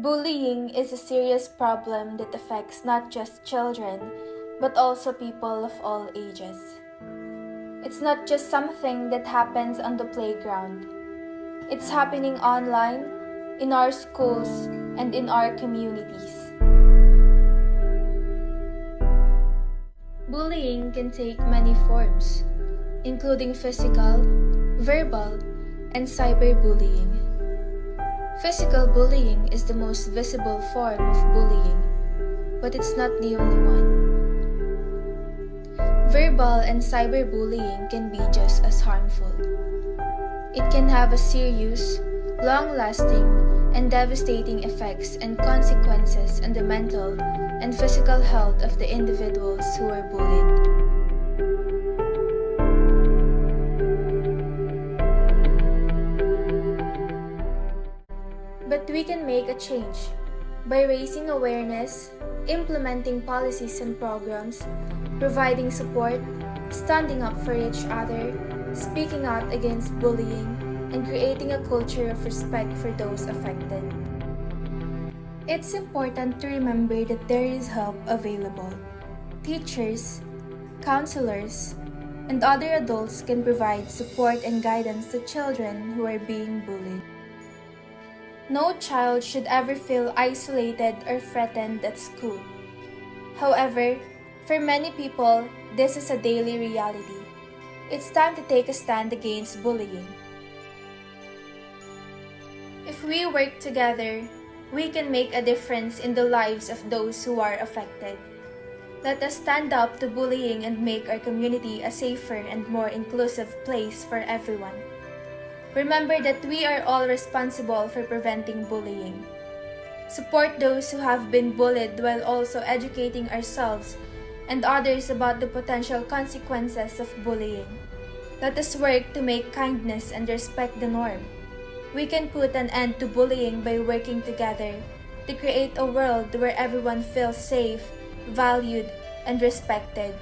Bullying is a serious problem that affects not just children, but also people of all ages. It's not just something that happens on the playground. It's happening online, in our schools, and in our communities. Bullying can take many forms, including physical, verbal, and cyberbullying. Physical bullying is the most visible form of bullying, but it's not the only one. Verbal and cyberbullying can be just as harmful. It can have a serious, long-lasting, and devastating effects and consequences on the mental and physical health of the individuals who are bullied. But we can make a change by raising awareness, implementing policies and programs, providing support, standing up for each other, speaking out against bullying, and creating a culture of respect for those affected. It's important to remember that there is help available. Teachers, counselors, and other adults can provide support and guidance to children who are being bullied. No child should ever feel isolated or threatened at school. However, for many people, this is a daily reality. It's time to take a stand against bullying. If we work together, we can make a difference in the lives of those who are affected. Let us stand up to bullying and make our community a safer and more inclusive place for everyone. Remember that we are all responsible for preventing bullying. Support those who have been bullied while also educating ourselves and others about the potential consequences of bullying. Let us work to make kindness and respect the norm. We can put an end to bullying by working together to create a world where everyone feels safe, valued, and respected.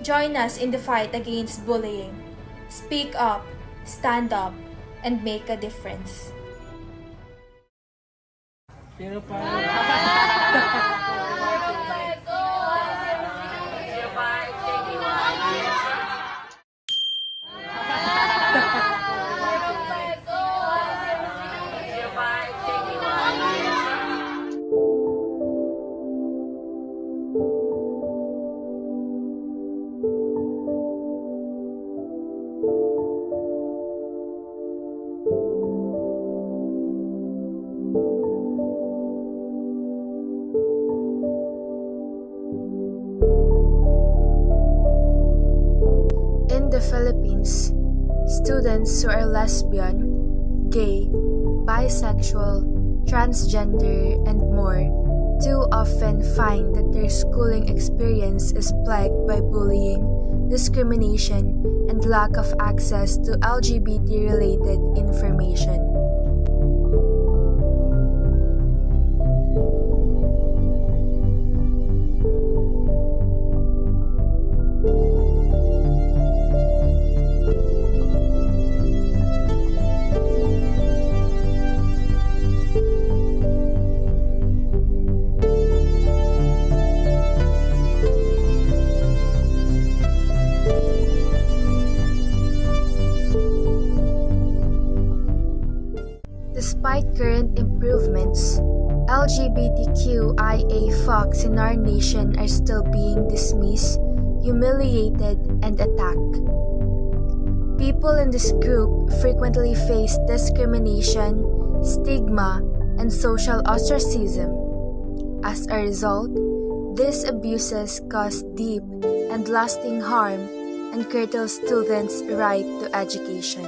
Join us in the fight against bullying. Speak up, stand up, and make a difference. Sino pa? In the Philippines, students who are lesbian, gay, bisexual, transgender, and more too often find that their schooling experience is plagued by bullying, discrimination, and lack of access to LGBT-related information. Despite current improvements, LGBTQIA folks in our nation are still being dismissed, humiliated, and attacked. People in this group frequently face discrimination, stigma, and social ostracism. As a result, these abuses cause deep and lasting harm and curtail students' right to education.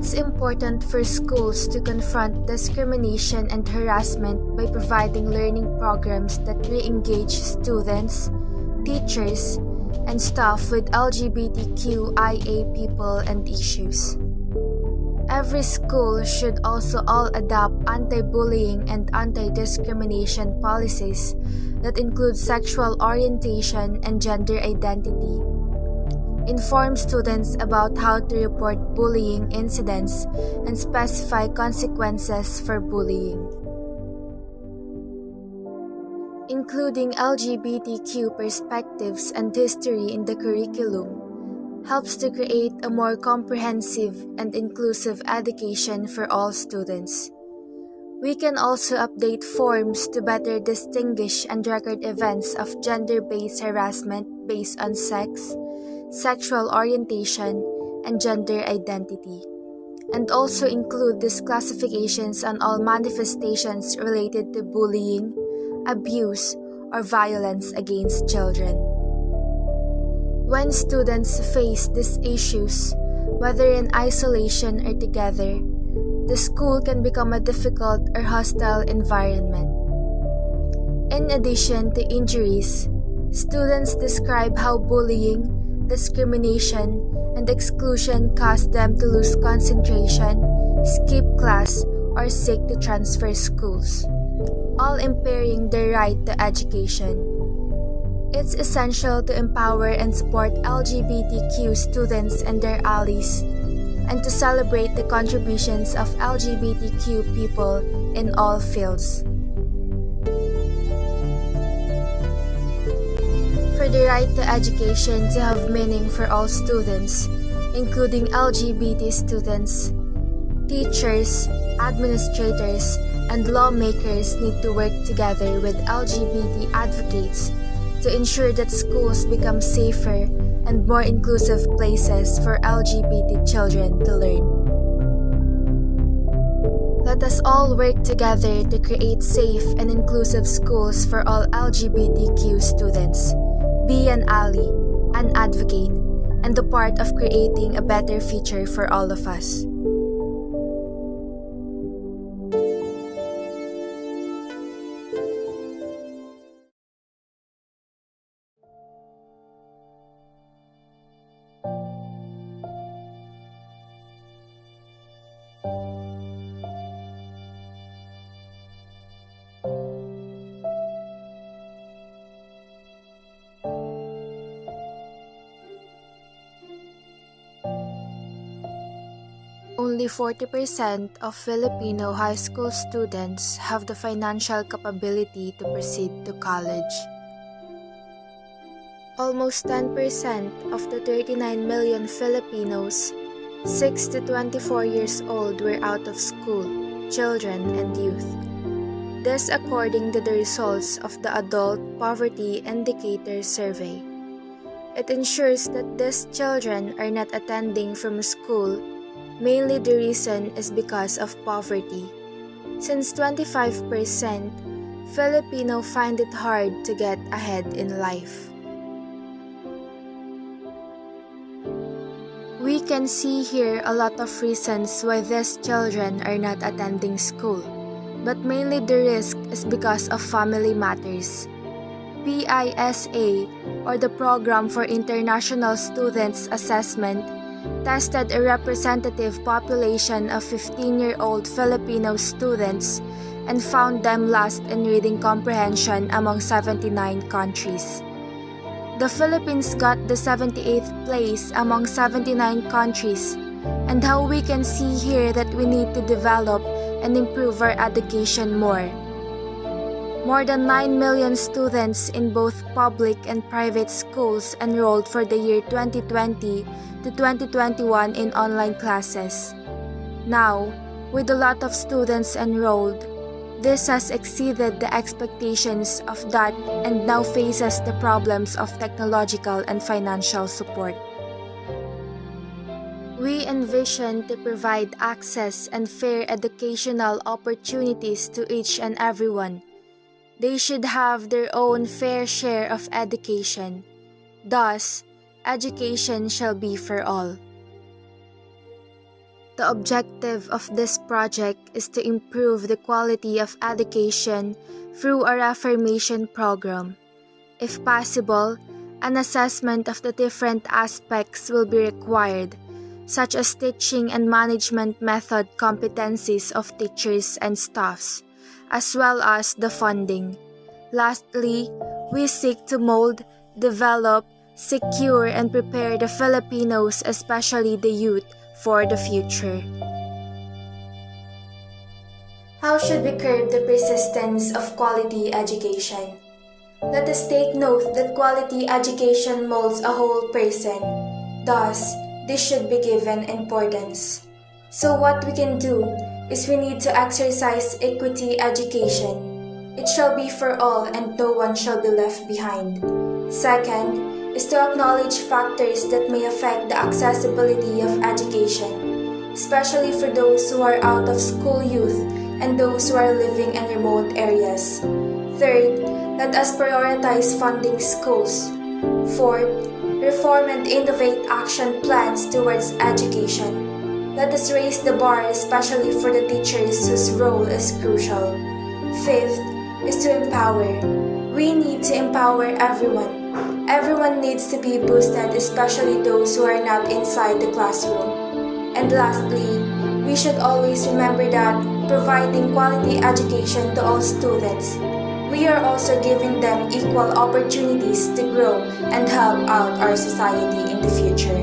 It's important for schools to confront discrimination and harassment by providing learning programs that re-engage students, teachers, and staff with LGBTQIA people and issues. Every school should also all adopt anti-bullying and anti-discrimination policies that include sexual orientation and gender identity. Inform students about how to report bullying incidents and specify consequences for bullying. Including LGBTQ perspectives and history in the curriculum helps to create a more comprehensive and inclusive education for all students. We can also update forms to better distinguish and record events of gender-based harassment based on sex, sexual orientation, and gender identity, and also include these classifications on all manifestations related to bullying, abuse, or violence against children. When students face these issues, whether in isolation or together, the school can become a difficult or hostile environment. In addition to injuries, students describe how bullying, discrimination, and exclusion cause them to lose concentration, skip class, or seek to transfer schools, all impairing their right to education. It's essential to empower and support LGBTQ students and their allies, and to celebrate the contributions of LGBTQ people in all fields. For the right to education to have meaning for all students, including LGBT students, teachers, administrators, and lawmakers need to work together with LGBT advocates to ensure that schools become safer and more inclusive places for LGBT children to learn. Let us all work together to create safe and inclusive schools for all LGBTQ students. Be an ally, an advocate, and a part of creating a better future for all of us. Only 40% of Filipino high school students have the financial capability to proceed to college. Almost 10% of the 39 million Filipinos 6 to 24 years old were out of school, children and youth. This according to the results of the Adult Poverty Indicator Survey. It ensures that these children are not attending from school. Mainly the reason is because of poverty. Since 25% Filipino find it hard to get ahead in life. We can see here a lot of reasons why these children are not attending school, but mainly the risk is because of family matters. PISA, or the Program for International Students Assessment, tested a representative population of 15-year-old Filipino students and found them last in reading comprehension among 79 countries. The Philippines got the 78th place among 79 countries, and how we can see here that we need to develop and improve our education more. More than 9 million students in both public and private schools enrolled for the year 2020 to 2021 in online classes. Now, with a lot of students enrolled, this has exceeded the expectations of that and now faces the problems of technological and financial support. We envision to provide access and fair educational opportunities to each and everyone. They should have their own fair share of education. Thus, education shall be for all. The objective of this project is to improve the quality of education through a reformation program. If possible, an assessment of the different aspects will be required, such as teaching and management method competencies of teachers and staffs, as well as the funding. Lastly, we seek to mold, develop, secure, and prepare the Filipinos, especially the youth, for the future. How should we curb the persistence of quality education? Let us take note that quality education molds a whole person. Thus, this should be given importance. So what we can do is we need to exercise equity education. It shall be for all and no one shall be left behind. Second is to acknowledge factors that may affect the accessibility of education, especially for those who are out of school youth and those who are living in remote areas. Third, let us prioritize funding schools. Fourth, reform and innovate action plans towards education. Let us raise the bar, especially for the teachers whose role is crucial. Fifth is to empower. We need to empower everyone. Everyone needs to be boosted, especially those who are not inside the classroom. And lastly, we should always remember that providing quality education to all students, we are also giving them equal opportunities to grow and help out our society in the future.